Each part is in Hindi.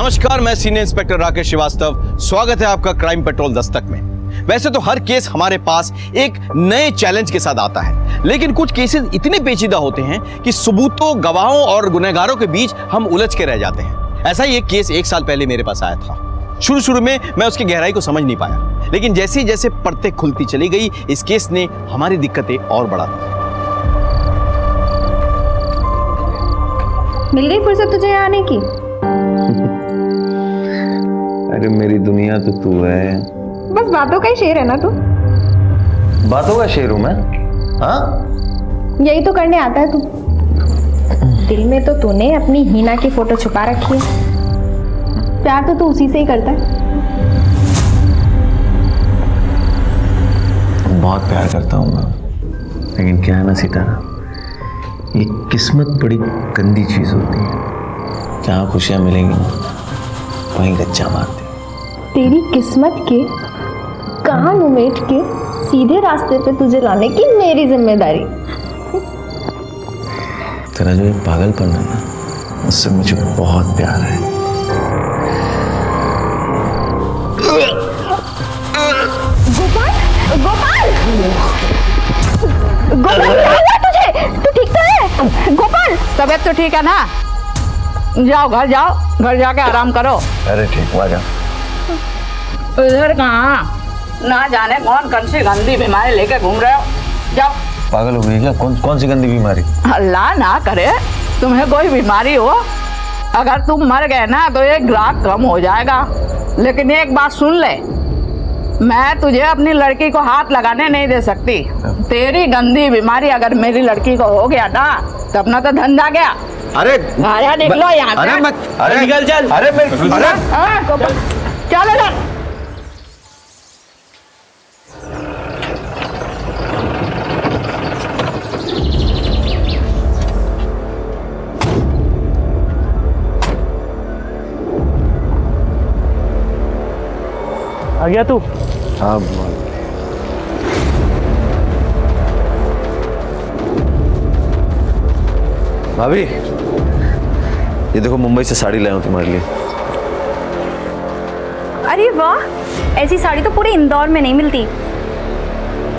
नमस्कार, मैं सीनियर इंस्पेक्टर राकेश श्रीवास्तव। स्वागत है आपका क्राइम पेट्रोल दस्तक में। वैसे तो हर केस हमारे पास एक नए चैलेंज के साथ आता है, लेकिन कुछ केसेस इतने पेचीदा होते हैं कि सबूतों, गवाहों और गुनहगारों के बीच हम उलझ के रह जाते हैं। ऐसा ही एक केस 1 साल पहले मेरे पास आया था। शुरू में मैं उसकी गहराई को समझ नहीं पाया, लेकिन जैसे जैसे परतें खुलती चली गई, इस केस ने हमारी दिक्कतें और बढ़ा दी। मिल गई फुर्सत तुझे यहाँ आने की? अरे मेरी दुनिया तो तू है। बस बातों का ही शेर है ना तू? बातों का शेर हूं मैं? हाँ, यही तो करने आता है तू। दिल में तो तूने अपनी हीना की फोटो छुपा रखी है। प्यार तो तू उसी से ही करता है। बहुत प्यार करता हूं मैं, लेकिन क्या है ना सितारा, ये किस्मत बड़ी गंदी चीज होती है। जहाँ खुशियां मिलेंगी ना, वहीं गच्चा मारती। तेरी किस्मत के कान उमेट के सीधे रास्ते पे तुझे लाने की मेरी जिम्मेदारी। तेरा जो ये पागलपन है ना, उससे मुझे बहुत प्यार है। गोपाल, गोपाल, गोपाल, क्या हुआ तुझे? तू ठीक तो है? गोपाल, तबीयत तो ठीक है ना? जाओ, घर जाके आराम करो। अरे ठीक हुआ जा। इधर कहाँ? ना जाने कौन सी गंदी बीमारी लेके घूम रहे हो। जाओ। पागल हो गई क्या? कौन सी गंदी बीमारी? अल्लाह ना करे तुम्हें कोई बीमारी हो। अगर तुम मर गए ना तो ये ग्राहक कम हो जाएगा। लेकिन एक बात सुन ले, मैं तुझे अपनी लड़की को हाथ लगाने नहीं दे सकती। तेरी गंदी बीमारी अगर मेरी लड़की को हो गया ना तो अपना तो धंधा गया। अरे निकलो यहाँ से। अरे निकल चल। अरे चल इधर। आ गया तू? हाँ भाभी, ये देखो मुंबई से साड़ी लाया हूँ तुम्हारे लिए। अरे वाह, ऐसी साड़ी तो पूरे इंदौर में नहीं मिलती।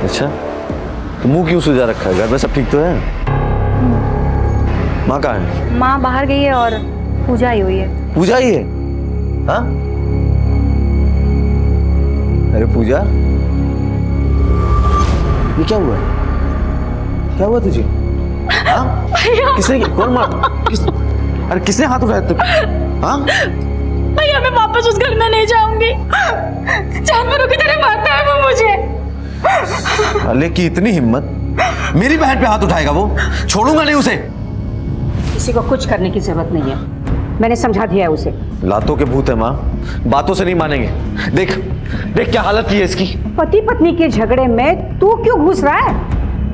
अच्छा, तो मुंह क्यों सुजा रखा है? घर में सब ठीक तो है? माँ कहाँ है? माँ बाहर गई है और पूजा आई हुई है। पूजा ही है? हाँ? अरे पूजा, ये क्या हुआ? क्या हुआ तुझे? हाँ? किसने, कौन मार? अरे किसने हाथ उठाया तुम? हाँ? भैया, मैं वापस उस घर में नहीं जाऊंगी। जानवरों की तरह मारता है वो मुझे। अले की इतनी हिम्मत, मेरी बहन पे हाथ उठाएगा वो? छोड़ूंगा नहीं उसे। किसी को कुछ करने की जरूरत नहीं है, मैंने समझा दिया है उसे। लातों के भूत है माँ, बातों से नहीं मानेंगे। देख देख क्या हालत की है इसकी। पति पत्नी के झगड़े में तू क्यों घुस रहा है?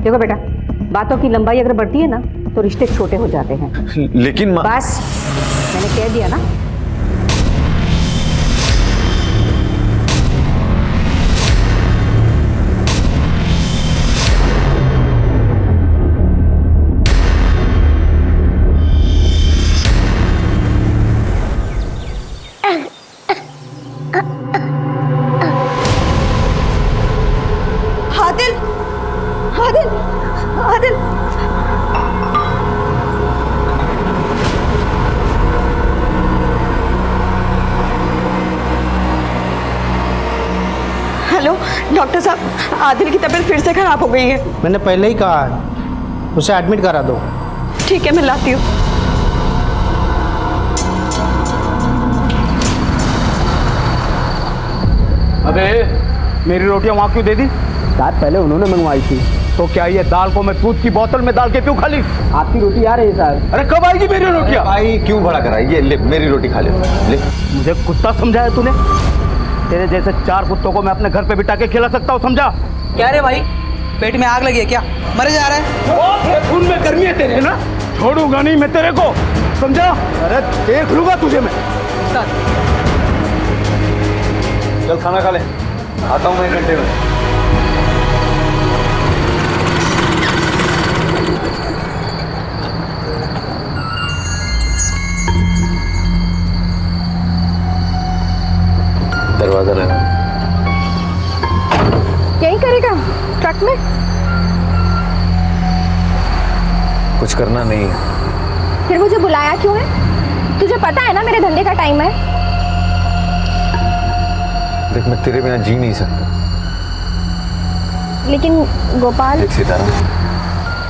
देखो बेटा, बातों की लंबाई अगर बढ़ती है ना तो रिश्ते छोटे हो जाते हैं। लेकिन माँ, बस मैंने कह दिया ना। आदिल, आदिल, आदिल। हेलो डॉक्टर साहब, आदिल की तबीयत फिर से खराब हो गई है। मैंने पहले ही कहा है, उसे एडमिट करा दो। ठीक है, मैं लाती हूँ। अबे मेरी रोटियां वहां क्यों दे दी? शायद पहले उन्होंने मंगवाई थी। तो क्या ये दाल को मैं दूध की बोतल में डाल के क्यों खा ली? आपकी रोटी आ रही है सर। अरे कब आएगी मेरी रोटियां? भाई क्यों भड़ा करा? ये ले मेरी रोटी खा ले। मुझे कुत्ता समझाया तूने? तेरे जैसे 4 कुत्तों को मैं अपने घर पे बिठा के खिला सकता हूँ, समझा? क्या रे भाई, पेट में आग लगी है क्या? मरे जा रहा है? खून में गर्मी है तेरे ना, छोड़ूंगा नहीं मैं तेरे को, समझा? अरे देख लूंगा तुझे मैं। चल खाना खा ले, आता हूँ मैं 1 घंटे में। कुछ करना नहीं है। फिर मुझे बुलाया क्यों है? तुझे पता है ना मेरे धंधे का टाइम है। देख, मैं तेरे बिना जी नहीं सकता। लेकिन गोपाल, देख सितारा,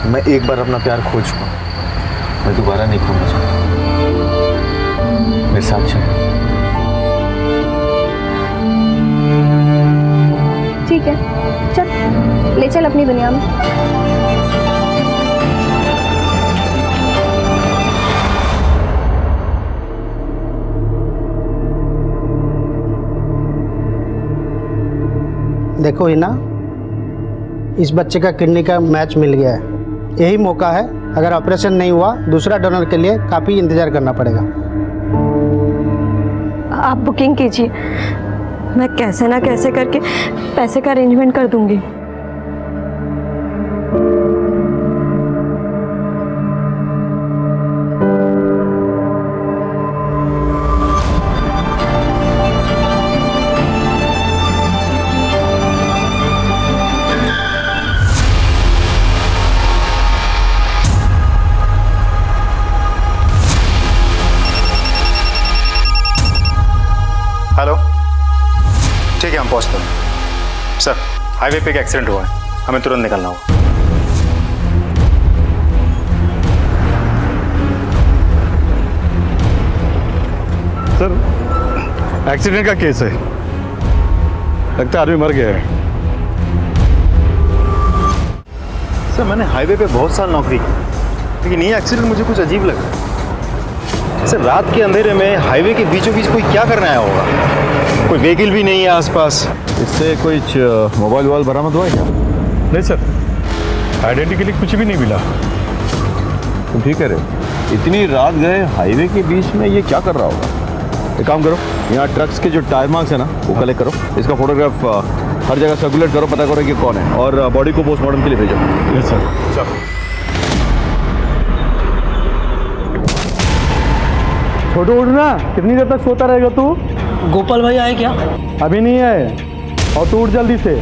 मैं एक बार अपना प्यार खो चुका हूं, मैं दोबारा नहीं खोना चाहता। मेरे साथ चल। ठीक है, चल ले चल अपनी दुनिया में। देखो हिना, इस बच्चे का किडनी का मैच मिल गया है। यही मौका है, अगर ऑपरेशन नहीं हुआ दूसरा डोनर के लिए काफ़ी इंतज़ार करना पड़ेगा। आप बुकिंग कीजिए, मैं कैसे ना कैसे करके पैसे का अरेंजमेंट कर दूंगी। हेलो, ठीक है, हम पहुंचते हैं। सर, हाईवे पे एक एक्सीडेंट हुआ है, हमें तुरंत निकलना होगा। सर, एक्सीडेंट का केस है, लगता है आदमी मर गया है। सर, मैंने हाईवे पे बहुत साल नौकरी की, लेकिन ये एक्सीडेंट मुझे कुछ अजीब लगा। सर, रात के अंधेरे में हाईवे के बीचों बीच कोई क्या करने आया होगा? कोई व्हीकल भी नहीं है आसपास। इससे कोई मोबाइल वोबाइल बरामद हुआ है क्या? नहीं सर, आइडेंटिटी के लिए कुछ भी नहीं मिला। तुम ठीक कह रहे हो? इतनी रात गए हाईवे के बीच में, ये क्या कर रहा होगा? एक काम करो, यहाँ ट्रक्स के जो टायर मार्क्स है ना, वो कलेक्ट करो, इसका फोटोग्राफ हर जगह सर्कुलेट करो, पता करो कि कौन है, और बॉडी को पोस्टमार्टम के लिए भेजो। Yes sir. छोटू, उठना, कितनी देर तक सोता रहेगा तू? गोपाल भाई आए क्या? अभी नहीं आए, और तू उठ जल्दी से।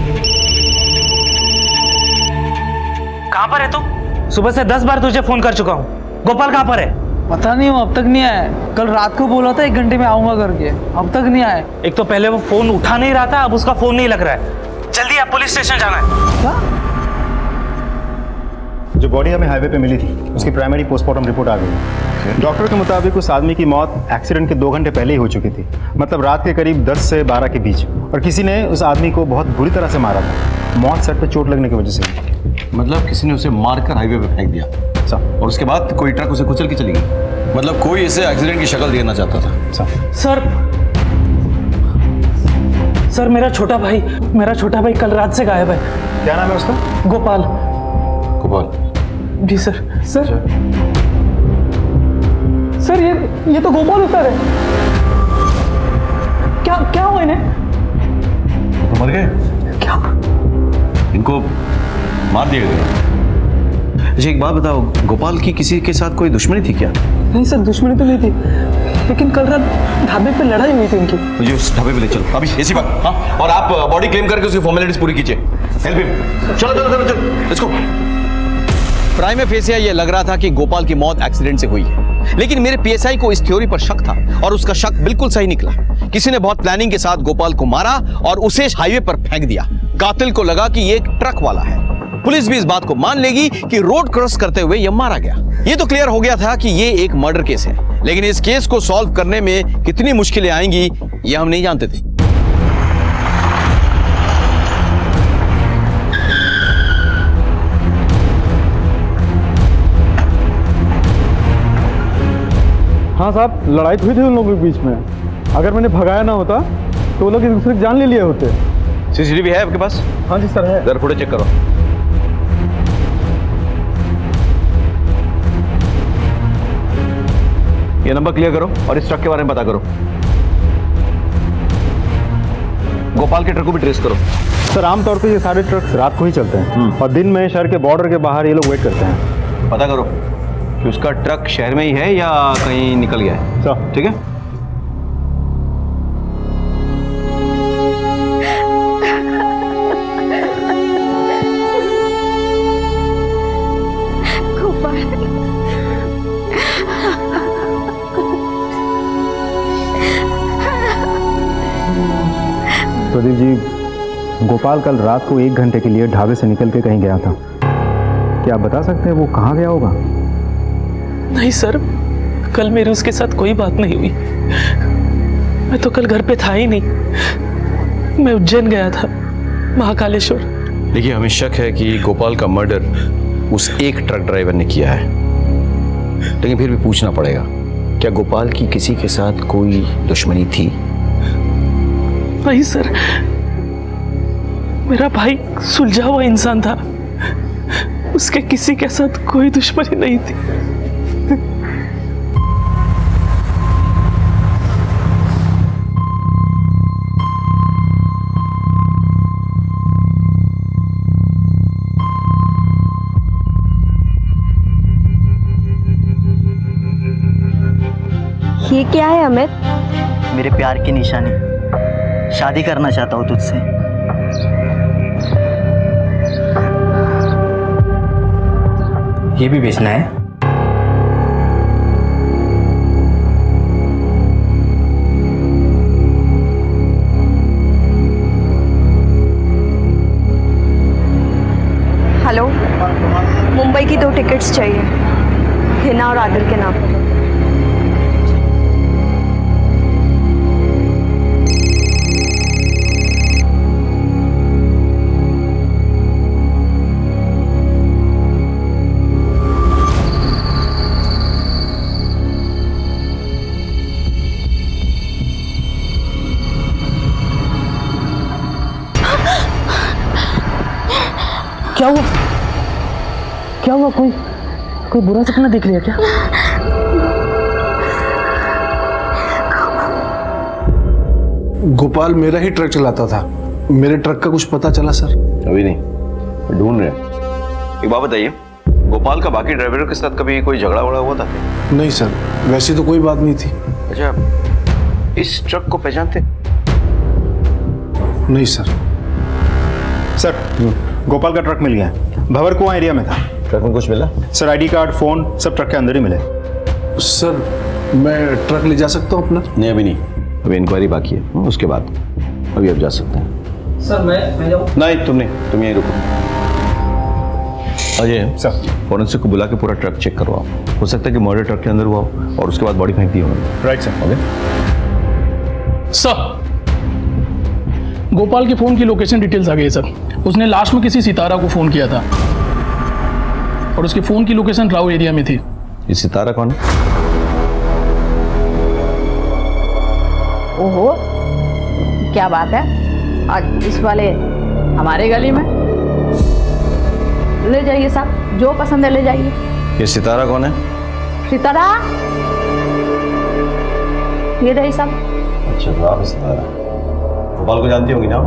कहाँ पर है तू? सुबह से 10 बार तुझे फोन कर चुका हूँ। गोपाल कहाँ पर है? पता नहीं, वो अब तक नहीं आया। कल रात को बोला था 1 घंटे में आऊंगा करके, अब तक नहीं आया। एक तो पहले वो फोन उठा नहीं रहा था, अब उसका फोन नहीं लग रहा है। जल्दी आप पुलिस स्टेशन जाना है। क्या? जो बॉडी हमें हाईवे पे मिली थी, उसकी प्राइमरी पोस्टमार्टम रिपोर्ट आ गई। डॉक्टर के मुताबिक उस आदमी की मौत एक्सीडेंट के 2 घंटे पहले ही हो चुकी थी, मतलब रात के करीब 10 से 12 के बीच, और किसी ने उस आदमी को बहुत बुरी तरह से मारा था। मौत सर पे चोट लगने की वजह से हुई। मतलब किसी ने उसे मारकर हाईवे पे फेंक दिया, और उसके बाद कोई ट्रक उसे कुचल के चली गई। मतलब कोई इसे एक्सीडेंट की शक्ल देना चाहता था। सर, मेरा छोटा भाई कल रात से गायब है। क्या नाम है उसका? गोपाल। गोपाल? जी सर। सर, ये तो गोपाल उतर है। क्या हुआ इन्हें? तो मर गए क्या? इनको मार दिया गया। अच्छा, एक बात बताओ, गोपाल की किसी के साथ कोई दुश्मनी थी क्या? नहीं सर, दुश्मनी तो नहीं थी, लेकिन कल रात ढाबे पे लड़ाई हुई थी इनकी। मुझे उस ढाबे पे ले चलो अभी, इसी वक्त। हाँ, और आप बॉडी क्लेम करके उसकी फॉर्मेलिटीज पूरी कीजिए। Help him. चलो, इसको। प्राइम फेसिया ये लग रहा था कि गोपाल की मौत एक्सीडेंट से हुई है, लेकिन मेरे पीएसआई को इस थ्योरी पर शक था, और उसका शक बिल्कुल सही निकला। किसी ने बहुत प्लानिंग के साथ गोपाल को मारा और उसे हाईवे पर फेंक दिया। कातिल को लगा कि ये एक ट्रक वाला है। पुलिस भी इस बात को मान लेगी कि रोड क्रॉस करते हुए यह मारा गया। ये तो क्लियर हो गया था कि ये एक मर्डर केस है, लेकिन इस केस को सॉल्व करने में कितनी मुश्किलें आएंगी ये हम नहीं जानते थे। हाँ साहब, लड़ाई तो हुई थी उन लोगों के बीच में। अगर मैंने भगाया ना होता तो वो लोग एक दूसरे की जान ले लिए होते। सीसीटीवी है आपके पास? हाँ जी सर, है। जरा फुटेज चेक करो। ये नंबर क्लियर करो और इस ट्रक के बारे में पता करो। गोपाल के ट्रक को भी ट्रेस करो। सर, आमतौर पे ये सारे ट्रक्स रात को ही चलते हैं, और दिन में शहर के बॉर्डर के बाहर ये लोग वेट करते हैं। पता करो कि उसका ट्रक शहर में ही है या कहीं निकल गया है। सर, ठीक है। गोपाल, प्रदीप जी, गोपाल कल रात को 1 घंटे के लिए ढाबे से निकल के कहीं गया था। क्या आप बता सकते हैं वो कहाँ गया होगा? नहीं सर, कल मेरी उसके साथ कोई बात नहीं हुई। मैं तो कल घर पे था ही नहीं। मैं उज्जैन गया था, महाकालेश्वर। देखिए, हमें शक है कि गोपाल का मर्डर उस एक ट्रक ड्राइवर ने किया है, लेकिन फिर भी पूछना पड़ेगा, क्या गोपाल की किसी के साथ कोई दुश्मनी थी? नहीं सर, मेरा भाई सुलझा हुआ इंसान था, उसके किसी के साथ कोई दुश्मनी नहीं थी। ये क्या है अमित? मेरे प्यार की निशानी, शादी करना चाहता हूँ तुझसे। ये भी बेचना है? हेलो, मुंबई की 2 टिकट्स चाहिए, हिना और आदिल के नाम पर। क्या हुआ? क्या हुआ? कोई बुरा सपना देख लिया क्या? गोपाल मेरा ही ट्रक चलाता था, मेरे ट्रक का कुछ पता चला सर? अभी नहीं, ढूंढ रहे हैं। एक बात बताइए, गोपाल का बाकी ड्राइवरों के साथ कभी कोई झगड़ा वगड़ा हुआ था? नहीं सर, वैसी तो कोई बात नहीं थी। अच्छा, इस ट्रक को पहचानते? नहीं सर। सर, गोपाल का ट्रक मिल गया है, भंवर कुआं एरिया में था। ट्रक में कुछ मिला? सर, आईडी कार्ड, फोन सब ट्रक के अंदर ही मिले। सर, मैं ट्रक ले जा सकता हूँ अपना? नहीं, अभी नहीं, अभी इंक्वायरी बाकी है, उसके बाद। अभी आप जा सकते हैं। सर मैं जाऊँ? नहीं, तुम नहीं, तुम यहीं रुको। अजय सर, फॉरेंसिक को बुला के पूरा ट्रक चेक करवाओ। हो सकता है कि मर्डर ट्रक के अंदर हुआ हो और उसके बाद बॉडी फेंक दी हो। Right sir. Okay sir, Gopal के फोन की लोकेशन डिटेल्स आ गई सर। उसने लास्ट में किसी सितारा को फोन किया था और उसके फोन की लोकेशन राव एरिया में थी। ये सितारा कौन है? ओहो, क्या बात है, आज इस वाले हमारे गली में। ले जाइए साहब, जो पसंद है ले जाइए। ये सितारा कौन है? सितारा, ये रही साहब। अच्छा, तो आप सितारा गोपाल को जानती होगी ना?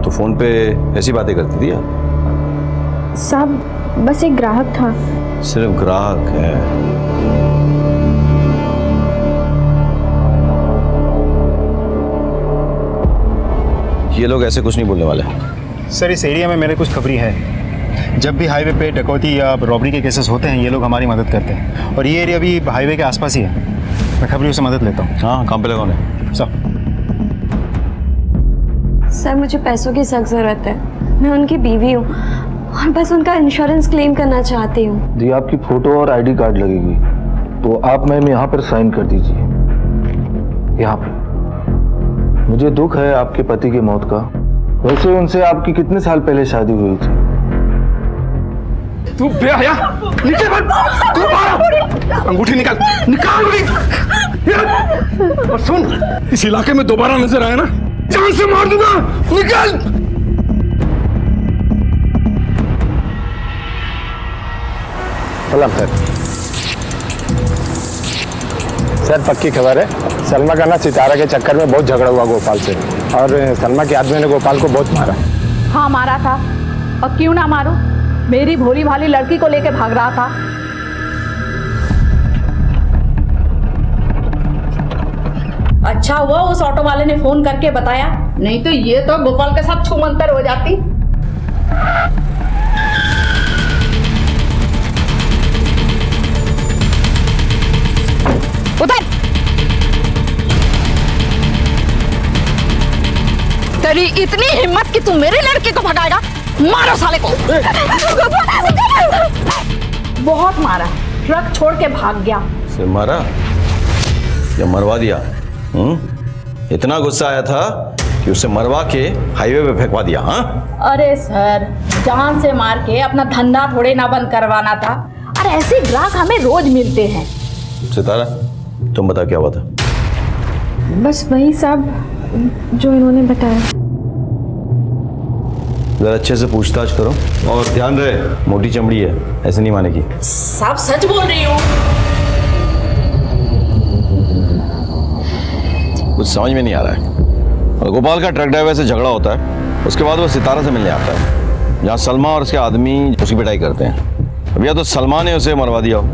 तो फोन पे ऐसी बातें करती थी आप? साहब, बस एक ग्राहक था। सिर्फ ग्राहक है? ये लोग ऐसे कुछ नहीं बोलने वाले। सर, इस एरिया में मेरे कुछ खबरी है। जब भी हाईवे पे डकैती या रॉबरी के केसेस होते हैं, ये लोग हमारी मदद करते हैं, और ये एरिया भी हाईवे के आसपास ही है। मैं खबरियों से मदद लेता हूँ। हाँ, काम पे लगा उन्हें। सर, मुझे पैसों की सख्त ज़रूरत है। मैं उनकी बीवी हूँ और बस उनका इंश्योरेंस क्लेम करना चाहती हूँ। जी, आपकी फ़ोटो और आईडी कार्ड लगेगी, तो आप मैम यहाँ पर साइन कर दीजिए। यहाँ पर। मुझे दुख है आपके पति की मौत का। वैसे उनसे आपकी कितने साल पहले शादी हुई थी? तू बेहया, नीचे बैठ, तू बाहर, अंगूठी निकाल, निकाल अंगूठी। और सुन, इस इलाके में दोबारा नजर आया ना, जान से मार दूंगा, निकाल। सलाम सर। सर, पक्की खबर है, सलमा का ना सितारा के चक्कर में बहुत झगड़ा हुआ गोपाल से, और सलमा के आदमी ने गोपाल को बहुत मारा। हाँ, मारा था, और क्यों ना मारूं, मेरी भोली भाली लड़की को लेके भाग रहा था। अच्छा हुआ उस ऑटो वाले ने फोन करके बताया, नहीं तो ये तो गोपाल के साथ छूमंतर हो जाती। इतनी हिम्मत कि तू मेरी लड़की को भगाएगा? मारो साले को। बहुत मारा, ट्रक छोड़ के भाग गया। से मारा या मरवा दिया? इतना गुस्सा आया था कि उसे मरवा के हाईवे पे फेंकवा दिया? हाँ अरे सर, जान से मार के अपना धंधा थोड़े ना बंद करवाना था। अरे ऐसे ग्राहक हमें रोज मिलते हैं। सितारा, तुम बता क्या हुआ था? बस वही सब जो इन्होंने बताया। जरा अच्छे से पूछताछ करो और ध्यान रहे, मोटी चमड़ी है, ऐसे नहीं मानेगी। सब सच बोल रही हूँ। कुछ समझ में नहीं आ रहा है। और गोपाल का ट्रक ड्राइवर से झगड़ा होता है, उसके बाद वो सितारा से मिलने आता है, जहाँ सलमा और उसके आदमी उसकी पिटाई करते हैं। अब या तो सलमा ने उसे मरवा दिया हो,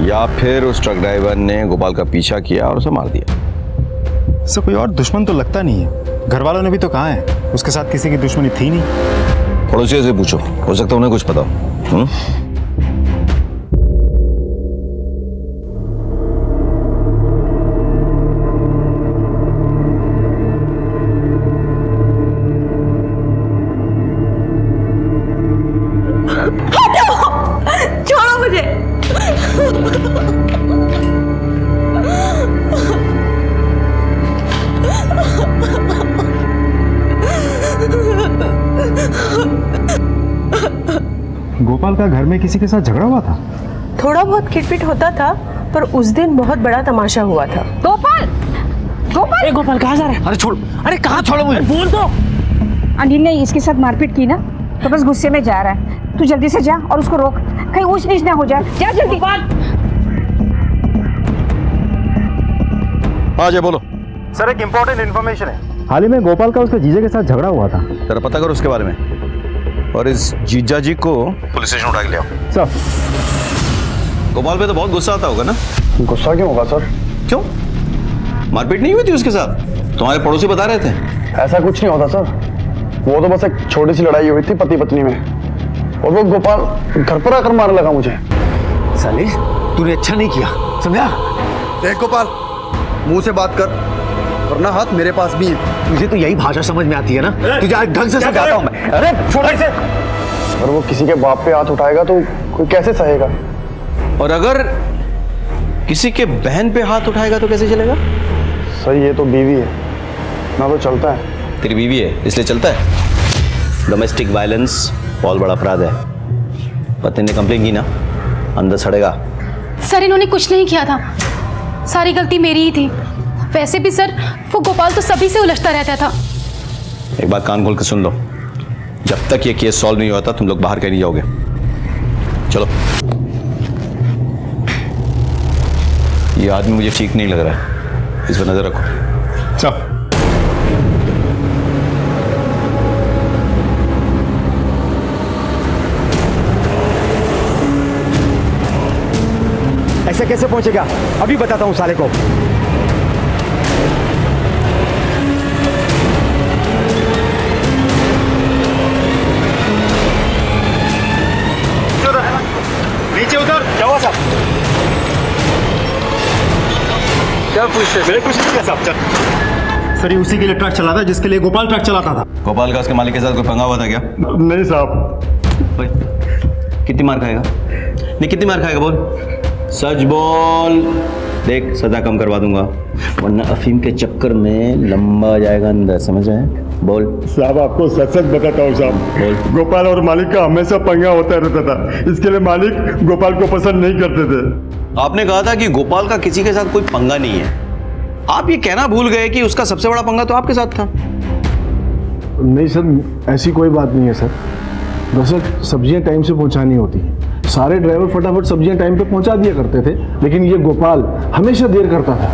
या फिर उस ट्रक ड्राइवर ने गोपाल का पीछा किया और उसे मार दिया। इससे कोई और दुश्मन तो लगता नहीं है। घर वालों ने भी तो कहा है उसके साथ किसी की दुश्मनी थी नहीं। पड़ोसियों से पूछो, हो सकता है उन्हें कुछ पता हो। छोड़ो मुझे। गोपाल का घर में किसी के साथ झगड़ा हुआ था? थोड़ा बहुत खिटपिट होता था, पर उस दिन बहुत बड़ा तमाशा हुआ था। गोपाल, गोपाल, अरे गोपाल कहाँ जा रहा है? अरे छोड़, अरे कहाँ छोड़ो मुझे? बोल दो। अनिल ने इसके साथ मारपीट की ना, तो बस गुस्से में जा रहा है। तू जल्दी से जा और उसको रोक, कहीं ऊंच नीच ना हो जाए। जा जल्दी। हाँ जी बोलो। सर एक इम्पोर्टेंट इन्फॉर्मेशन है। हाल ही में गोपाल का उसके जीजे के साथ झगड़ा हुआ था। जरा पता करो उसके बारे में, और इस जीजा जी को पुलिस स्टेशन उठा के ले आओ। सर गोपाल पे तो बहुत गुस्सा आता होगा ना? गुस्सा क्यों होगा सर? क्यों? मारपीट नहीं हुई थी उसके साथ? तुम्हारे पड़ोसी बता रहे थे। ऐसा कुछ नहीं होता सर, वो तो बस एक छोटी सी लड़ाई हुई थी पति पत्नी में, और वो गोपाल घर पर आकर मारने लगा मुझे। साले तूने अच्छा नहीं किया, समझा? देख गोपाल, मुंह से बात कर, वरना हाथ मेरे पास भी है। तुझे तो यही भाषा समझ में आती है ना? तुझे आज ढंग से समझाता हूं मैं। अरे छोड़ से। अगर वो किसी के बाप पे हाथ उठाएगा तो कोई कैसे सहेगा? और अगर किसी के बहन पे हाथ उठाएगा तो कैसे चलेगा? सर ये तो बीवी है ना, तो चलता है। तेरी बीवी है इसलिए चलता है? डोमेस्टिक वायलेंस बहुत बड़ा अपराध है। पति ने कंप्लेन की ना, अंदर सड़ेगा। सर इन्होंने कुछ नहीं किया था, सारी गलती मेरी ही थी। वैसे भी सर वो गोपाल तो सभी से उलझता रहता था। एक बात कान खोल के सुन लो, जब तक ये केस सॉल्व नहीं होता तुम लोग बाहर कहीं नहीं जाओगे। चलो। ये आदमी मुझे ठीक नहीं लग रहा है, इस पर नजर रखो। चल। ऐसे कैसे पहुंचेगा? अभी बताता हूं साले को। नीचे उतर। क्या हुआ साहब? क्या पूछते? मेरे कुछ नहीं किया साहब। चल। सर ये उसी के लिए ट्रक चलाता है जिसके लिए गोपाल ट्रक चलाता था। गोपाल का उसके मालिक के साथ कोई पंगा हुआ था क्या? नहीं साहब। कितनी मार खाएगा? नहीं कितनी मार खाएगा बोल, सच बोल। देख सजा कम करवा दूंगा, वरना अफीम के चक्कर में लंबा जाएगा अंदर, समझ आए? बोल। साहब आपको सच सच बताता हूँ साहब, गोपाल और मालिक का हमेशा पंगा होता रहता था, इसके लिए मालिक गोपाल को पसंद नहीं करते थे। आपने कहा था कि गोपाल का किसी के साथ कोई पंगा नहीं है। आप ये कहना भूल गए कि उसका सबसे बड़ा पंगा तो आपके साथ था। नहीं सर, ऐसी कोई बात नहीं है सर। दरअसल सब्जियां टाइम से पहुंचानी होती हैं, सारे ड्राइवर फटाफट सब्जियां टाइम पे पहुंचा दिया करते थे, लेकिन ये गोपाल हमेशा देर करता था।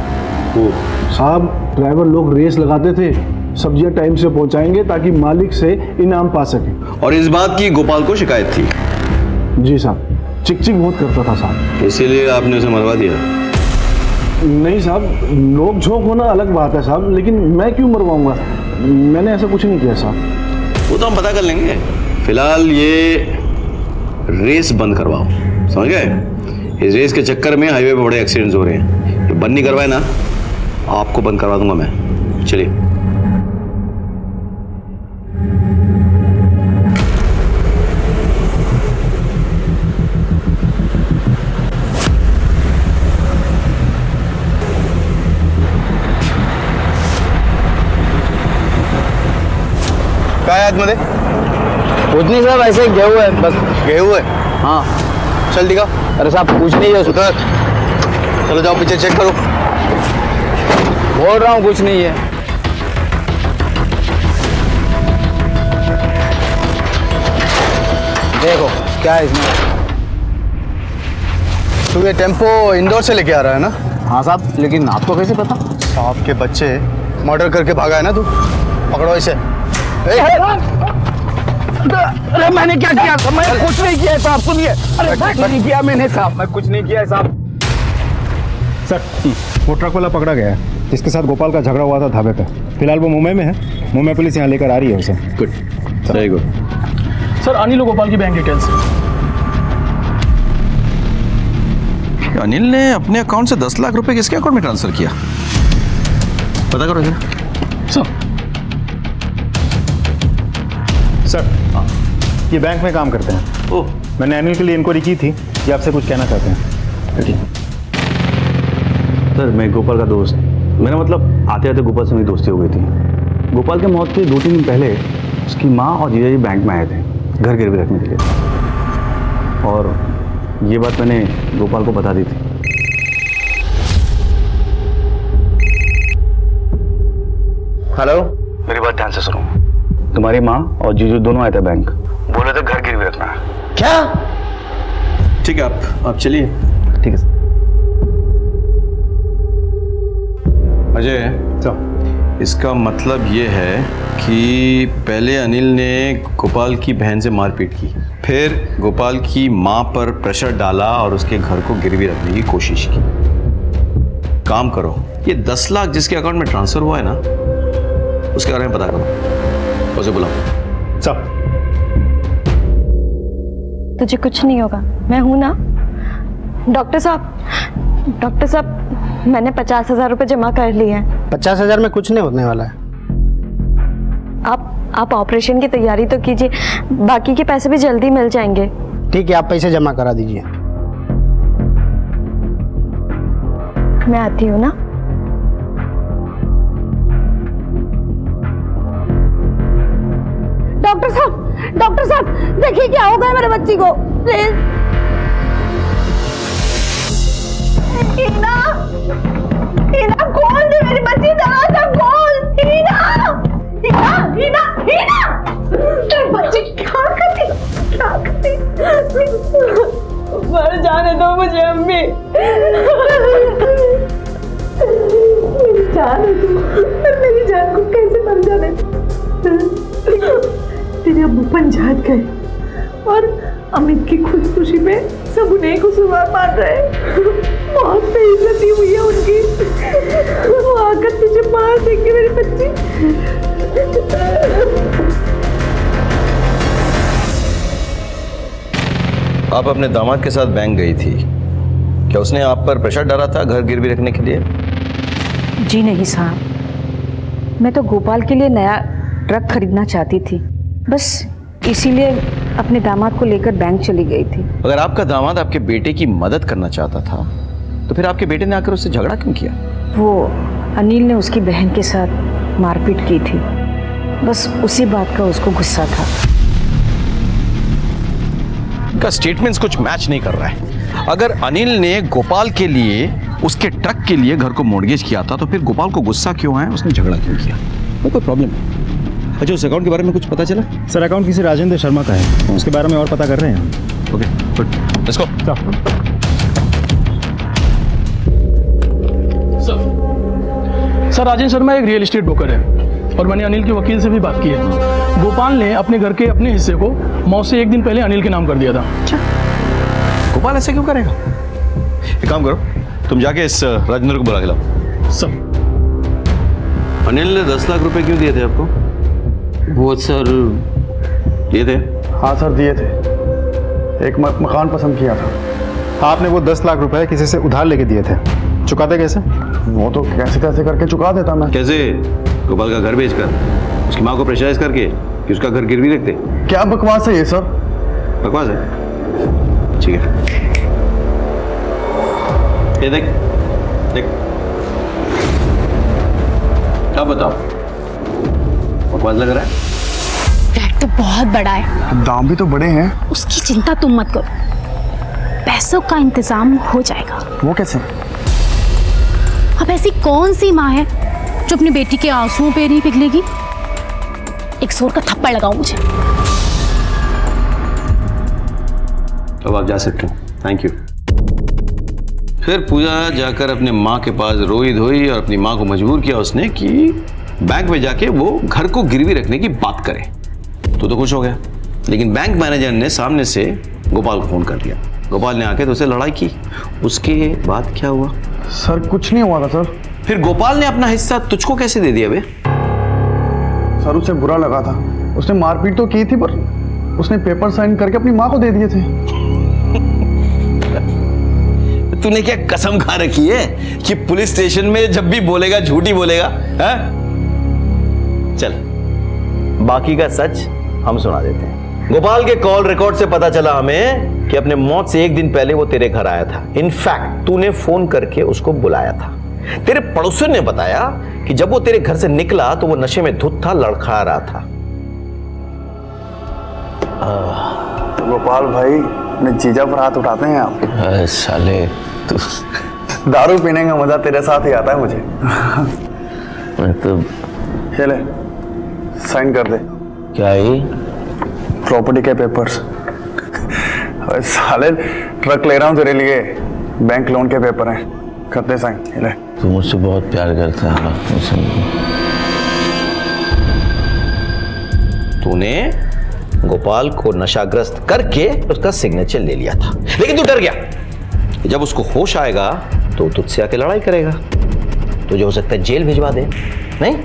साहब ड्राइवर लोग रेस लगाते थे, सब्जियां टाइम से पहुंचाएंगे ताकि मालिक से इनाम पा सके। और इस बात की गोपाल को शिकायत थी? जी साहब, चिक चिक बहुत करता था साहब। इसीलिए आपने उसे मरवा दिया? नहीं साहब, नोक झोंक होना अलग बात है साहब, लेकिन मैं क्यों मरवाऊंगा? मैंने ऐसा कुछ नहीं किया साहब। वो तो हम पता कर लेंगे, फिलहाल ये रेस बंद करवाओ, समझ गए? इस रेस के चक्कर में हाईवे पे बड़े एक्सीडेंट्स हो रहे हैं, ये बंद नहीं करवाए ना, आपको बंद करवा दूंगा मैं। चलिए। काय आहे आतमध्ये? कुछ नहीं साहब, ऐसे गेहूं है बस। गेहूं है? हाँ। चल दिखा। अरे साहब कुछ नहीं है उसमें। उधर चलो जाओ पीछे चेक करो। बोल रहा हूँ कुछ नहीं है। देखो क्या है इसमें। तू ये टेम्पो इंदौर से लेके आ रहा है ना? हाँ साहब, लेकिन आपको कैसे पता? आपके बच्चे मर्डर करके भागा है ना तू? पकड़ो इसे। अरे मैंने क्या किया? मैं कुछ नहीं किया साहब, सुनिए। अरे कुछ नहीं किया मैंने साहब, मैं कुछ नहीं किया साहब। सर, वो ट्रक वाला पकड़ा गया है जिसके साथ गोपाल का झगड़ा हुआ था ढाबे पे। फिलहाल वो मुंबई में है। मुंबई पुलिस यहाँ लेकर आ रही है उसे। Good, very good. Sir Anil और गोपाल की बैंक डिटेल्स। अनिल ने अपने अकाउंट से 10 लाख रुपए किसके अकाउंट में ट्रांसफर किया? पता करो जरा। सर, ये बैंक में काम करते हैं। ओह, मैंने अनिल के लिए इंक्वायरी की थी, ये आपसे कुछ कहना चाहते हैं। सर मैं गोपाल का दोस्त, मेरा मतलब आते आते गोपाल से मेरी दोस्ती हो गई थी। गोपाल के मौत के 2-3 दिन पहले उसकी माँ और जीजा जी बैंक में आए थे घर गिरवी रखने के लिए, और ये बात मैंने गोपाल को बता दी थी। हेलो, मेरी बात ध्यान से सुनो। तुम्हारी माँ और जीजू दोनों आए थे बैंक, बोले थे घर गिरवी रखना है। क्या? ठीक है, आप चलिए। ठीक है सर। अजय, इसका मतलब ये है कि पहले अनिल ने गोपाल की बहन से मारपीट की, फिर गोपाल की माँ पर प्रेशर डाला और उसके घर को गिरवी रखने की कोशिश की। काम करो, ये 10 लाख जिसके अकाउंट में ट्रांसफर हुआ है ना, उसके बारे में पता करो, उसे बुलाओ। सब तुझे कुछ नहीं होगा, मैं हूं ना। डॉक्टर साहब, मैंने 50,000 रुपये जमा कर लिए हैं। 50,000 में कुछ नहीं होने वाला है। आप ऑपरेशन की तैयारी तो कीजिए, बाकी के पैसे भी जल्दी मिल जाएंगे। ठीक है, आप पैसे जमा करा दीजिए। मैं आती हूँ ना। डॉक्टर साहब देखिए क्या हो गया मेरे बच्ची को, प्लीज। हीना खोल दे मेरी बच्ची, दरवाजा खोल। हीना तेरी बच्ची क्या करती? मर जाने दो मुझे अम्मी। मेरी जान को कैसे मर जाने? तेरे अब्बू पंचायत गए और अमित की खुदकुशी में सब उन्हें कसूरवार मान रहे हैं। बहुत बेइज्जती हुई है उनकी। वो आकर तुझे मार देंगे मेरी बच्ची। आप अपने दामाद के साथ बैंक गई थी, क्या उसने आप पर प्रेशर डाला था घर गिरवी रखने के लिए? जी नहीं साहब, मैं तो गोपाल के लिए नया ट्रक खरीदना चाहती थी, बस इसीलिए अपने दामाद को लेकर बैंक चली गई थी। अगर आपका दामाद आपके बेटे की मदद करना चाहता था तो फिर आपके बेटे ने आकर उससे झगड़ा क्यों किया? वो अनिल ने उसकी बहन के साथ मारपीट की थी, बस उसी बात का उसको गुस्सा था। का स्टेटमेंट्स कुछ मैच नहीं कर रहा है। अगर अनिल ने गोपाल के लिए उसके ट्रक के लिए घर को मॉर्गेज किया था तो फिर गोपाल को गुस्सा क्यों है, उसने झगड़ा क्यों किया? कोई प्रॉब्लम है? अच्छा, उस अकाउंट के बारे में कुछ पता चला? सर, अकाउंट किसी राजेंद्र शर्मा का है, उसके बारे में और पता कर रहे हैं। Okay, good, let's go. Sir Rajendra Sharma एक रियल एस्टेट ब्रोकर है और मैंने अनिल के वकील से भी बात की है। गोपाल ने अपने घर के अपने हिस्से को मौत से 1 दिन पहले अनिल के नाम कर दिया था। अच्छा, गोपाल ऐसे क्यों करेगा? एक काम करो, तुम जाके इस राजेंद्र को बुला के लाओ। सब अनिल ने 10 लाख रुपए क्यों दिए थे आपको? वो सर दिए थे। हाँ सर, दिए थे। एक मकान पसंद किया था। आपने वो 10 लाख रुपए किसी से उधार लेके दिए थे, चुकाते कैसे? वो तो कैसे कैसे करके चुका देता मैं। कैसे? गोपाल का घर बेचकर, उसकी माँ को प्रेशराइज करके कि उसका घर गिरवी रख दे। क्या बकवास है ये सर? बकवास है? ठीक है, ये देख देख, अब बताओ, बकवास लग रहा है? तो बहुत बड़ा है। दाम भी तो बड़े हैं। उसकी चिंता तुम मत करो, पैसों का इंतजाम हो जाएगा। वो कैसे? अब ऐसी कौन सी माँ है जो अपनी बेटी के आंसुओं पे नहीं पिघलेगी? एक जोर का थप्पड़ लगाओ मुझे। अब आप जा सकते हो। Thank you. फिर पूजा जाकर अपने माँ के पास रोई धोई और अपनी माँ को मजबूर किया उसने कि बैंक में जाके वो घर को गिरवी रखने की बात करे। तो खुश हो गया, लेकिन बैंक मैनेजर ने सामने से गोपाल को फोन कर दिया। गोपाल ने आके तो उससे लड़ाई की। उसके बाद क्या हुआ? सर कुछ नहीं हुआ था सर। फिर गोपाल ने अपना हिस्सा तुझको कैसे दे दिया बे? सर उसे बुरा लगा था, उसने मारपीट तो की थी, पर उसने पेपर साइन करके अपनी माँ को दे दिए थे। तूने क्या कसम खा रखी है कि पुलिस स्टेशन में जब भी बोलेगा झूठी बोलेगा? है? चल बाकी का सच हम सुना देते हैं। गोपाल के कॉल रिकॉर्ड से पता चला हमें कि अपने मौत से एक दिन पहले वो तेरे घर आया था। इनफैक्ट तूने फोन करके उसको बुलाया था। तेरे पड़ोसी ने बताया कि जब वो तेरे घर से निकला तो वो नशे में धुत था, लड़खड़ा रहा था। गोपाल भाई अपने जीजा पर हाथ उठाते हैं आप। साले तू दारू पीने का मजा तेरे साथ ही आता है मुझे। तो ये ले साइन कर दे। क्या है? प्रॉपर्टी के पेपर्स। अरे साले ट्रक ले रहा हूँ तेरे लिए, बैंक लोन के पेपर हैं, करते साइन। ये ले। तू मुझसे बहुत प्यार करता है। तूने गोपाल को नशाग्रस्त करके उसका सिग्नेचर ले लिया था, लेकिन तू डर गया। जब उसको होश आएगा तो तुझसे आके लड़ाई करेगा, तुझे हो सकता है जेल भिजवा दे। नहीं,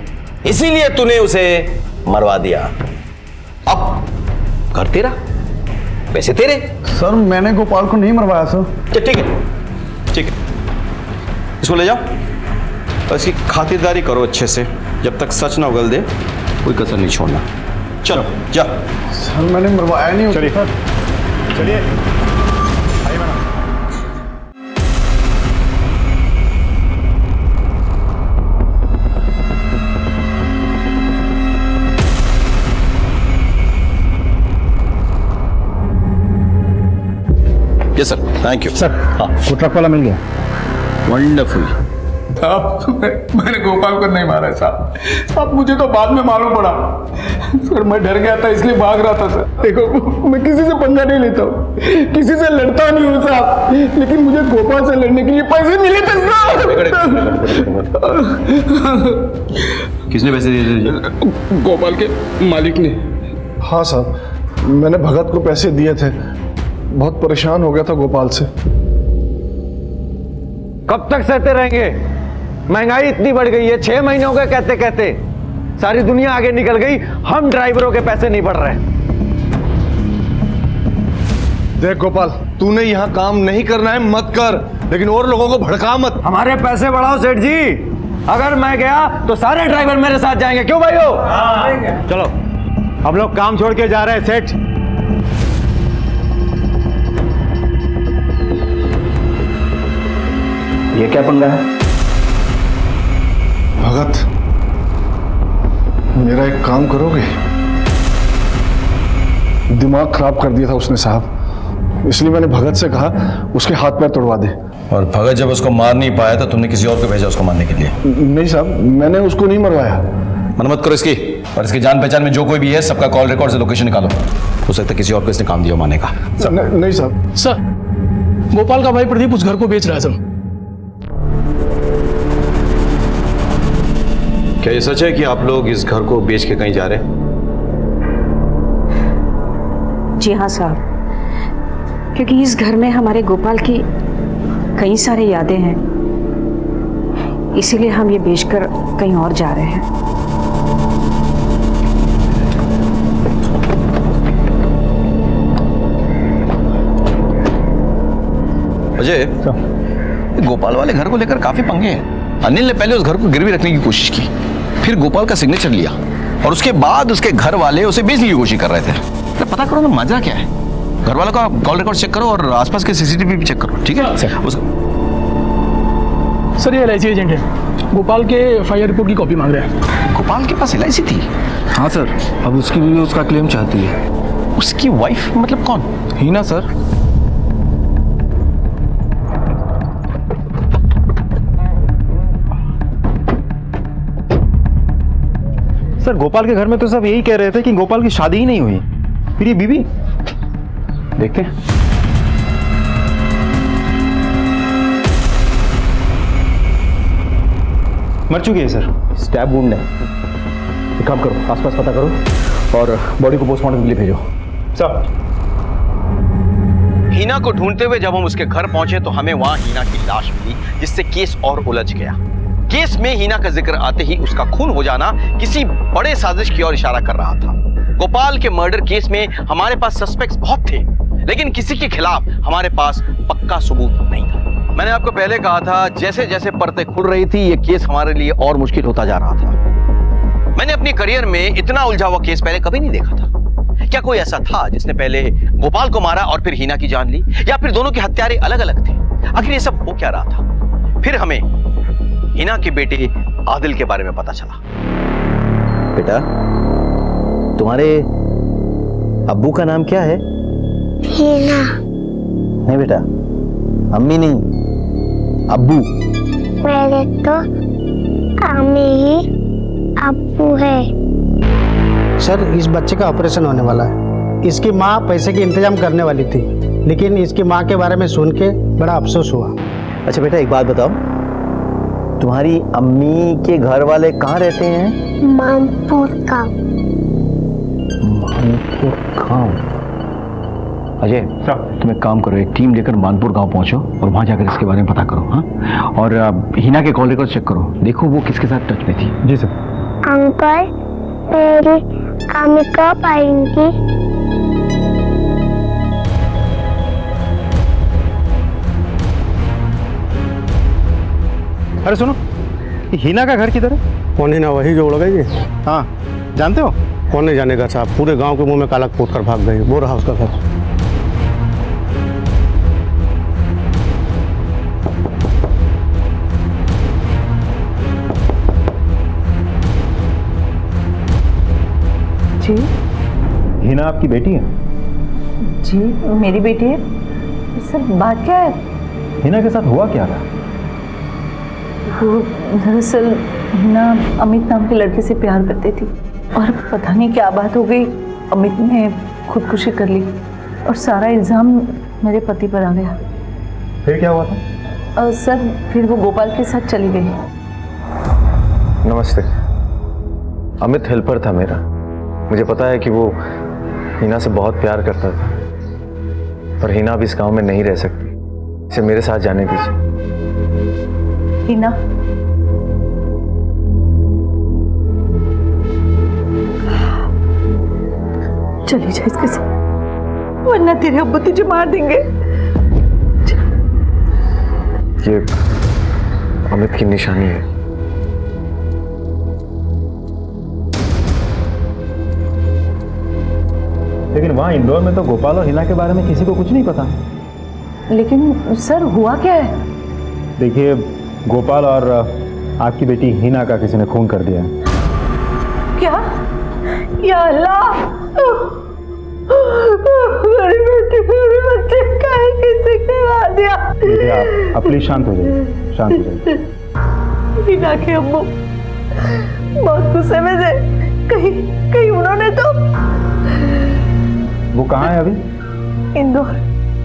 इसीलिए तूने उसे मरवा दिया। अब घर तेरा, पैसे तेरे। सर मैंने गोपाल को नहीं मरवाया सर। ठीक है, ठीक है, इसको ले जाओ और इसकी खातिरदारी करो अच्छे से। जब तक सच ना उगल दे कोई कसर नहीं छोड़ना। चलो जा। सर मैंने मरवाया नहीं। चलिए चलिए। Yes sir, thank you sir. हाँ, वो ट्रक वाला मिल गया। वंडरफुल। मैंने गोपाल को नहीं मारा साहब, अब मुझे तो बाद में मालूम पड़ा। सर मैं डर गया था इसलिए भाग रहा था सर। देखो मैं किसी से पंगा नहीं लेता हूँ, किसी से लड़ता नहीं हूँ साहब, लेकिन मुझे गोपाल से लड़ने के लिए पैसे मिले थे साहब। किसने पैसे दिए थे? गोपाल के मालिक ने। हाँ साहब, मैंने भगत को पैसे दिए थे, बहुत परेशान हो गया था गोपाल से। कब तक सहते रहेंगे? महंगाई इतनी बढ़ गई है, 6 महीने हो गए कहते कहते। सारी दुनिया आगे निकल गई, हम ड्राइवरों के पैसे नहीं बढ़ रहे। देख गोपाल, तूने यहाँ काम नहीं करना है मत कर, लेकिन और लोगों को भड़का मत। हमारे पैसे बढ़ाओ सेठ जी। अगर मैं गया तो सारे ड्राइवर मेरे साथ जाएंगे, क्यों भाइयों? चलो हम लोग काम छोड़ के जा रहे हैं सेठ। ये क्या पंगा है? भगत, मेरा एक काम करोगे? दिमाग खराब कर दिया था उसने साहब, इसलिए मैंने भगत से कहा उसके हाथ पैर तोड़वा दे। और भगत जब उसको मार नहीं पाया तो तुमने किसी और को भेजा उसको मारने के लिए? नहीं साहब, मैंने उसको नहीं मरवाया। मन मत करो इसकी। और इसकी जान पहचान में जो कोई भी है सबका कॉल रिकॉर्ड से लोकेशन निकालो। हो सकता है किसी और को इसने काम दिया मारने का। नहीं साहब। सर, गोपाल का भाई प्रदीप उस घर को बेच रहा है सर। क्या ये सच है कि आप लोग इस घर को बेच के कहीं जा रहे हैं? जी हाँ साहब, क्योंकि इस घर में हमारे गोपाल की कई सारी यादें हैं, इसीलिए हम ये बेचकर कहीं और जा रहे हैं। अजय, गोपाल वाले घर को लेकर काफी पंगे हैं। अनिल ने पहले उस घर को गिरवी रखने की कोशिश की, फिर गोपाल का सिग्नेचर लिया और उसके बाद उसके घर वाले उसे बेचने की कोशिश कर रहे थे। तो पता करो ना मजा क्या है। घर वालों का कॉल रिकॉर्ड चेक करो और आसपास के सीसीटीवी भी चेक करो, ठीक है? सर ये LIC एजेंट है। गोपाल के एफआईआर रिपोर्ट की कॉपी मांग रहे हैं। गोपाल के पास LIC थी? हाँ सर, अब उसकी बीवी उसका क्लेम चाहती है। उसकी वाइफ मतलब कौन? हीना सर। सर गोपाल के घर में तो सब यही कह रहे थे कि गोपाल की शादी ही नहीं हुई, फिर ये बीवी देखते हैं। मर चुकी है सर, स्टैब वुंड है। एक काम करो, आसपास पता करो और बॉडी को पोस्टमार्टम के लिए भेजो। सर हीना को ढूंढते हुए जब हम उसके घर पहुंचे तो हमें वहां हीना की लाश मिली, जिससे केस और उलझ गया। केस में हीना का जिक्र आते ही उसका खून हो जाना किसी बड़े साजिश की ओर इशारा कर रहा था। गोपाल के मर्डर केस में हमारे पास सस्पेक्ट्स बहुत थे, लेकिन किसी के खिलाफ हमारे पास पक्का सबूत नहीं था। मैंने आपको पहले कहा था, जैसे जैसे परतें खुल रही थी ये केस हमारे लिए और मुश्किल होता जा रहा था। मैंने अपनी करियर में इतना उलझा हुआ केस पहले कभी नहीं देखा था। क्या कोई ऐसा था जिसने पहले गोपाल को मारा और फिर हीना की जान ली, या फिर दोनों के हत्यारे अलग अलग थे? आखिर ये सब हो क्या रहा था? फिर हमें हीना के बेटे आदिल के बारे में पता चला। बेटा, तुम्हारे अब्बू का नाम क्या है? हीना। नहीं बेटा, अम्मी नहीं, अब्बू। मेरे तो अम्मी ही अब्बू है। सर, इस बच्चे का ऑपरेशन होने वाला है। इसकी माँ पैसे की इंतजाम करने वाली थी, लेकिन इसकी माँ के बारे में सुन के बड़ा अफसोस हुआ। अच्छा बेटा, एक बात बताओ, तुम्हारी अम्मी के घर वाले कहाँ रहते हैं? मानपुर गाँव। मानपुर गाँव। अजय, तुम एक काम करो, एक टीम लेकर मानपुर गांव पहुंचो और वहां जाकर इसके बारे में पता करो। हाँ, और हीना के कॉल रिकॉर्ड चेक करो, देखो वो किसके साथ टच में थी। जी सर। अंकल, मेरी अम्मी कब आएंगी? अरे सुनो, ये हीना का घर किधर है? कौन हीना? वही जो उड़ गई है। हाँ, जानते हो? कौन नहीं जानेगा साहब, पूरे गांव के मुंह में काला पोत कर भाग गई। वो रहा उसका घर। जी हीना आपकी बेटी है? जी, मेरी बेटी है। सर, बात क्या है? हीना के साथ हुआ क्या था? वो दरअसल हिना अमित नाम के लड़के से प्यार करती थी और पता नहीं क्या बात हो गई, अमित ने खुदकुशी कर ली और सारा इल्ज़ाम मेरे पति पर आ गया। फिर क्या हुआ था? सर, फिर वो गोपाल के साथ चली गई। नमस्ते। अमित हेल्पर था मेरा। मुझे पता है कि वो हीना से बहुत प्यार करता था, पर हीना अब इस गांव में नहीं रह सकती। इसे मेरे साथ जाने दीजिए। हिना, चली जा इसके साथ, वरना तेरे अब्बू तुझे मार देंगे। ये अमित की निशानी है। लेकिन वहाँ इंदौर में तो गोपाल और हीना के बारे में किसी को कुछ नहीं पता। लेकिन सर, हुआ क्या है? देखिए, गोपाल और आपकी बेटी हीना का किसी ने खून कर दिया है। क्या? या अल्लाह, मेरी बेटी, मेरे बच्चे का किसी के मार दिया। देखिए, आप प्लीज शांत हो जाइए, शांत हो जाइए। हीना के अब्बू बहुत गुस्से में थे। कहीं उन्होंने तो। वो कहाँ है अभी? इंदौर।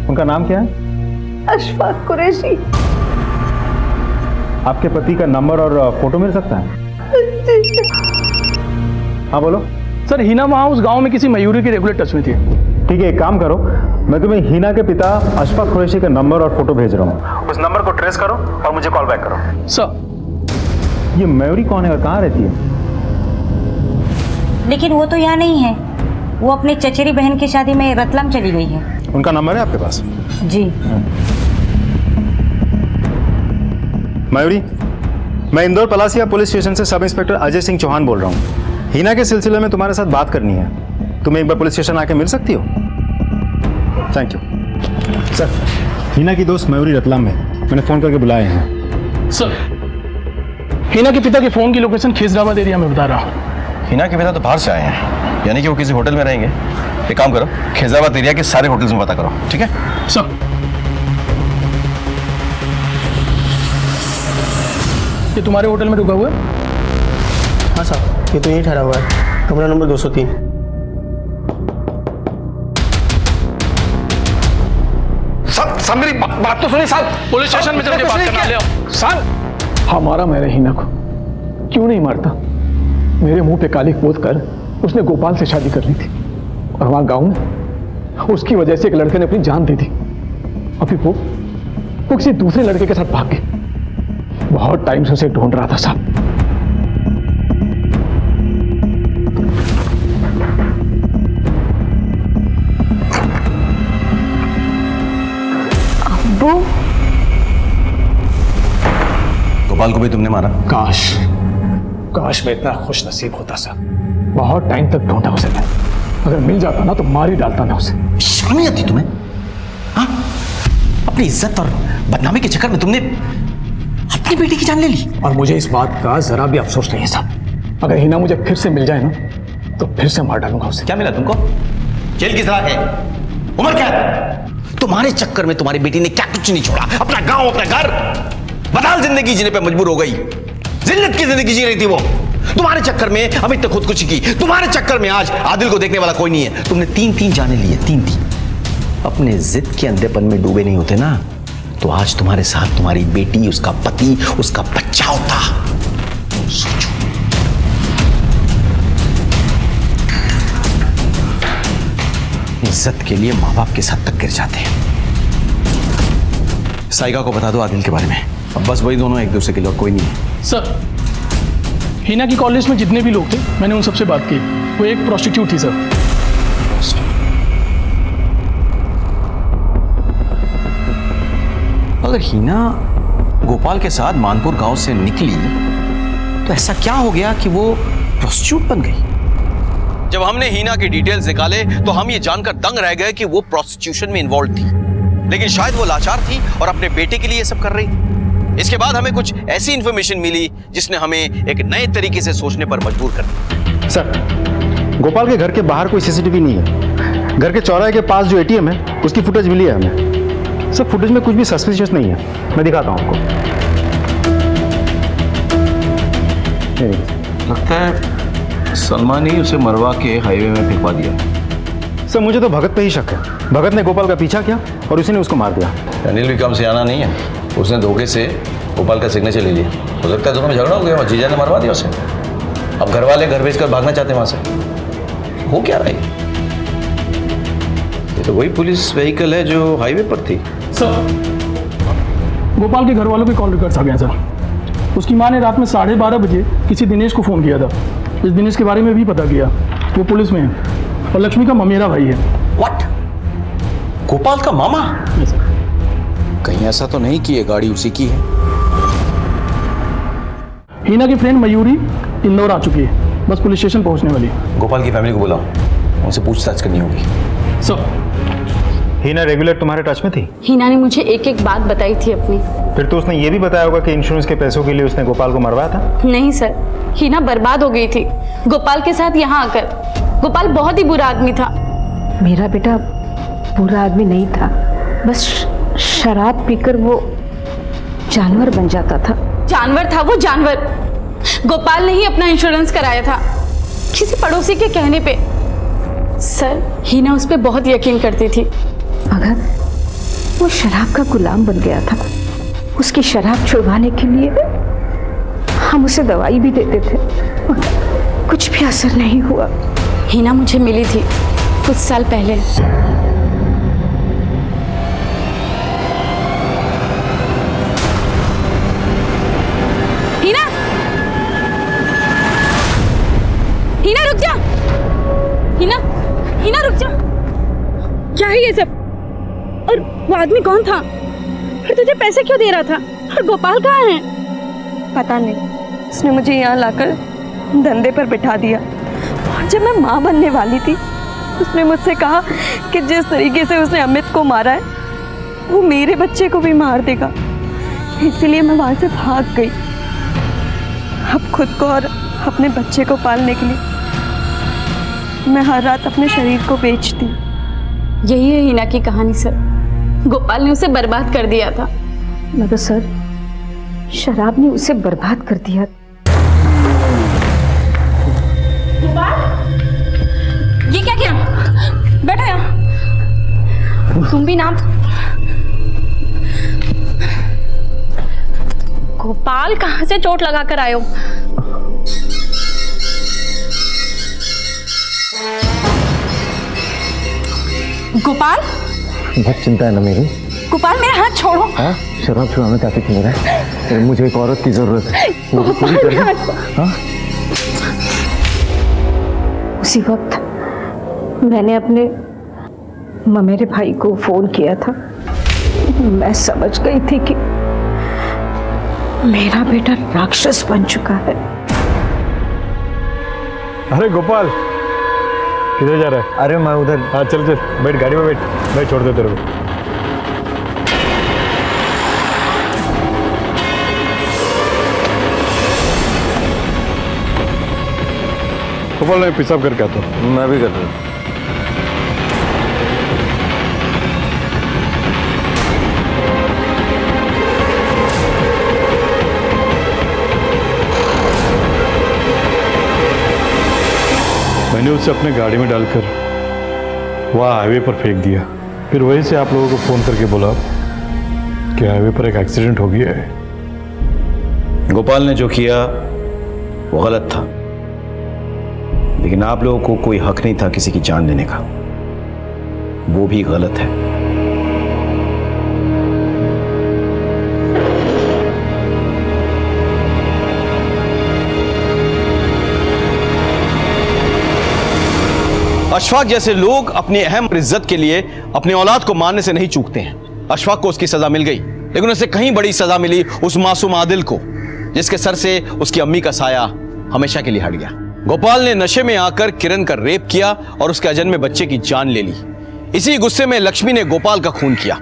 उनका नाम क्या है? अशफाक कुरैशी। आपके पति का नंबर और फोटो मिल सकता है? हाँ बोलो। सर, हीना वहाँ उस गांव में किसी मयूरी के रेगुलर टच में थी। ठीक है, एक काम करो, मैं तुम्हें हीना के पिता अशफाक कुरैशी का नंबर और फोटो भेज रहा हूँ। उस नंबर को ट्रेस करो और मुझे कॉल बैक करो। सर। ये मयूरी कौन है और कहाँ रहती है? लेकिन वो तो यहाँ नहीं है, वो अपने चचेरी बहन की शादी में रतलाम चली गई है। उनका नंबर है आपके पास? जी। मयूरी, मैं इंदौर पलासिया पुलिस स्टेशन से सब इंस्पेक्टर अजय सिंह चौहान बोल रहा हूँ। हीना के सिलसिले में तुम्हारे साथ बात करनी है। तुम एक बार पुलिस स्टेशन आके मिल सकती हो? Thank you. सर, हीना की दोस्त मयूरी रतलाम में, मैंने फोन करके बुलाए हैं। सर, हिना के पिता के फोन की लोकेशन खिजराबाद एरिया में बता रहा हूँ। हिना के पिता तो बाहर से आए हैं, यानी कि वो किसी होटल में रहेंगे। एक काम करो, खिजराबाद एरिया के सारे होटल्स में पता करो, ठीक है? सर ये तुम्हारे होटल में रुका हुआ है? हाँ साहब, ये तो यहीं ठहरा हुआ है, कमरा नंबर 203। साहब मेरी बात तो सुनिए साहब। पुलिस स्टेशन में चल के बात करना ले आओ साहब। हमारा मैंने हिना को क्यों नहीं मारता? मेरे मुंह पे कालिक पोत कर उसने गोपाल से शादी कर ली थी और वहां गांव में उसकी वजह से एक लड़के ने अपनी जान दी थी। अभी वो किसी दूसरे लड़के के साथ भाग गई। बहुत टाइम से उसे ढूंढ रहा था साहब। गोपाल को भी तुमने मारा? काश मैं इतना खुश नसीब होता सर। बहुत टाइम तक ढूंढा उसे मैं, अगर मिल जाता ना तो मार ही डालता मैं उसे। शर्म नहीं आती तुम्हें? हाँ? अपनी इज्जत और बदनामी के चक्कर में तुमने अपनी बेटी की जान ले ली। और मुझे इस बात का जरा भी अफसोस नहीं है साहब। अगर हिना मुझे फिर से मिल जाए ना तो फिर से मार डालूंगा उसे। क्या मिला तुमको? जेल की सजा है, उम्र क्या है? तुम्हारे चक्कर में तुम्हारी बेटी ने क्या कुछ नहीं छोड़ा, अपना गांव, अपना घर, बदहाल जिंदगी जीने पे मजबूर हो गई। जिल्लत की जिंदगी जी रही थी वो। तुम्हारे चक्कर में अमित ने खुदकुशी की, तुम्हारे चक्कर में आज आदिल को देखने वाला कोई नहीं है। तुमने 3-3 जाने लिए, 3-3। अपने जिद के अंधेपन में डूबे नहीं होते ना तो आज तुम्हारे साथ तुम्हारी बेटी, उसका पति, उसका बच्चा होता। सोचो। इज्जत के लिए माँ बाप के साथ तक गिर जाते हैं। साइका को बता दो आदिल के बारे में। अब बस वही दोनों एक दूसरे के लिए, और कोई नहीं है। सर हिना की कॉलेज में जितने भी लोग थे मैंने उन सबसे बात की। वो एक प्रोस्टिट्यूट थी सर। अगर हिना गोपाल के साथ मानपुर गांव से निकली तो ऐसा क्या हो गया कि वो प्रोस्टिट्यूट बन गई? जब हमने हिना की डिटेल्स निकाले तो हम ये जानकर दंग रह गए कि वो प्रोस्टिट्यूशन में इन्वॉल्व थी, लेकिन शायद वो लाचार थी और अपने बेटे के लिए सब कर रही थी। इसके बाद हमें कुछ ऐसी इंफॉर्मेशन मिली जिसने हमें एक नए तरीके से सोचने पर मजबूर कर दिया। सर, गोपाल के घर के बाहर कोई सीसीटीवी नहीं है। घर के चौराहे के पास जो एटीएम है उसकी फुटेज मिली है हमें। सर फुटेज में कुछ भी सस्पिशियस नहीं है। मैं दिखाता हूँ आपको। लगता है सलमान ही उसे मरवा के हाईवे में फेंकवा दिया। सर मुझे तो भगत पे ही शक है। भगत ने गोपाल का पीछा किया और उसी ने उसको मार दिया। अनिल भी कम सियाना नहीं है। उसने धोखे से गोपाल का सिग्नेचर ले लिया। हो सकता है दोनों में झगड़ा हो गया और जीजा ने मरवा दिया उसे। अब घर वाले घर भेजकर भागना चाहते हैं वहां से। हो क्या रहा है? ये तो वही पुलिस व्हीकल है जो हाईवे पर थी। सर गोपाल के घर वालों के कॉल रिकॉर्ड्स आ गया सर। उसकी माँ ने रात में 12:30 बजे किसी दिनेश को फोन किया था। इस दिनेश के बारे में भी पता किया। वो पुलिस में है और लक्ष्मी का ममेरा भाई है। व्हाट? गोपाल का मामा? कहीं ऐसा तो नहीं कि ये गाड़ी उसी की है? हिना की फ्रेंड मयूरी इंदौर आ चुकी है, बस पुलिस स्टेशन पहुंचने वाली है। गोपाल की फैमिली को बुलाओ, उनसे पूछताछ करनी होगी। सर हिना रेगुलर तुम्हारे टच में थी? हिना ने मुझे एक एक बात बताई थी अपनी। फिर तो उसने ये भी बताया होगा कि इंश्योरेंस के पैसों के लिए उसने गोपाल को मरवाया था? नहीं सर, हिना बर्बाद हो गई थी गोपाल के साथ यहाँ आकर। गोपाल बहुत ही बुरा आदमी था। मेरा बेटा बुरा आदमी नहीं था, बस शराब पीकर वो जानवर बन जाता था। जानवर था वो, जानवर। गोपाल ने ही अपना इंश्योरेंस कराया था किसी पड़ोसी के कहने पे। सर हिना उस पर बहुत यकीन करती थी। अगर वो शराब का गुलाम बन गया था, उसकी शराब छुड़वाने के लिए हम उसे दवाई भी देते थे, कुछ भी असर नहीं हुआ। हिना मुझे मिली थी कुछ साल पहले। हिना रुक जा। हिना रुक जा। क्या है ये सब? और वो आदमी कौन था? फिर तुझे पैसे क्यों दे रहा था? और गोपाल कहाँ है? पता नहीं, उसने मुझे यहाँ लाकर धंधे पर बिठा दिया। और जब मैं माँ बनने वाली थी उसने मुझसे कहा कि जिस तरीके से उसने अमित को मारा है वो मेरे बच्चे को भी मार देगा। इसलिए मैं वहाँ से भाग गई। अब खुद को और अपने बच्चे को पालने के लिए मैं हर रात अपने शरीर को बेचती। यही है हिना की कहानी सर। गोपाल ने उसे बर्बाद कर दिया था। मगर सर, शराब ने उसे बर्बाद कर दिया। ये क्या किया? बैठो यहाँ। तुम भी ना। गोपाल कहाँ से चोट लगा कर आए हो? गोपाल, बहुत चिंता है ना मेरी। गोपाल मेरा हाथ छोड़ो। हाँ, शराब छुड़ाना चाहती थी मेरा। मुझे एक औरत की जरूरत है। वो भी पूरी कर दे। हाँ? उसी वक्त मैंने अपने ममेरे भाई को फोन किया था। मैं समझ गई थी कि मेरा बेटा राक्षस बन चुका है। अरे गोपाल, किधर जा रहा है? अरे मैं उधर। हाँ चल चल, बैठ गाड़ी में बैठ। मैं छोड़ दे तेरे को। गोपाल, मैं पेशाब करके आता हूँ। मैं भी कर रहा हूँ। मैंने उसे अपने गाड़ी में डालकर वहाँ हाईवे पर फेंक दिया। फिर वहीं से आप लोगों को फ़ोन करके बोला कि हाईवे पर एक एक्सीडेंट हो गया है। गोपाल ने जो किया वो गलत था, लेकिन आप लोगों को कोई हक नहीं था किसी की जान लेने का। वो भी गलत है। अशफाक जैसे लोग अपनी अहम इज्जत के लिए अपनी औलाद को मारने से नहीं चूकते हैं। अशफाक को उसकी सजा मिल गई, लेकिन उसे कहीं बड़ी सजा मिली उस मासूम आदिल को, जिसके सर से उसकी अम्मी का साया हमेशा के लिए हट गया। गोपाल ने नशे में आकर किरण का रेप किया और उसके अजन्मे बच्चे की जान ले ली। इसी गुस्से में लक्ष्मी ने गोपाल का खून किया,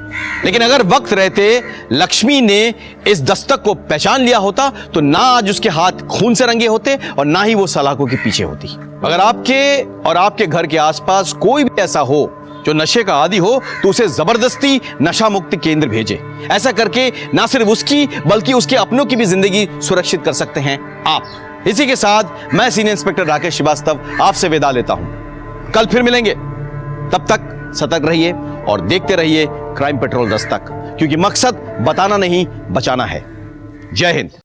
लेकिन अगर वक्त रहते लक्ष्मी ने इस दस्तक को पहचान लिया होता तो ना आज उसके हाथ खून से रंगे होते और ना ही वो सलाखों के पीछे होती। अगर आपके और आपके घर के आसपास कोई भी ऐसा हो जो नशे का आदी हो तो उसे जबरदस्ती नशा मुक्ति केंद्र भेजे। ऐसा करके ना सिर्फ उसकी बल्कि उसके अपनों की भी जिंदगी सुरक्षित कर सकते हैं आप। इसी के साथ मैं सीनियर इंस्पेक्टर राकेश श्रीवास्तव आपसे विदा लेता हूं। कल फिर मिलेंगे, तब तक सतर्क रहिए और देखते रहिए क्राइम पेट्रोल दस्तक, क्योंकि मकसद बताना नहीं बचाना है। जय हिंद।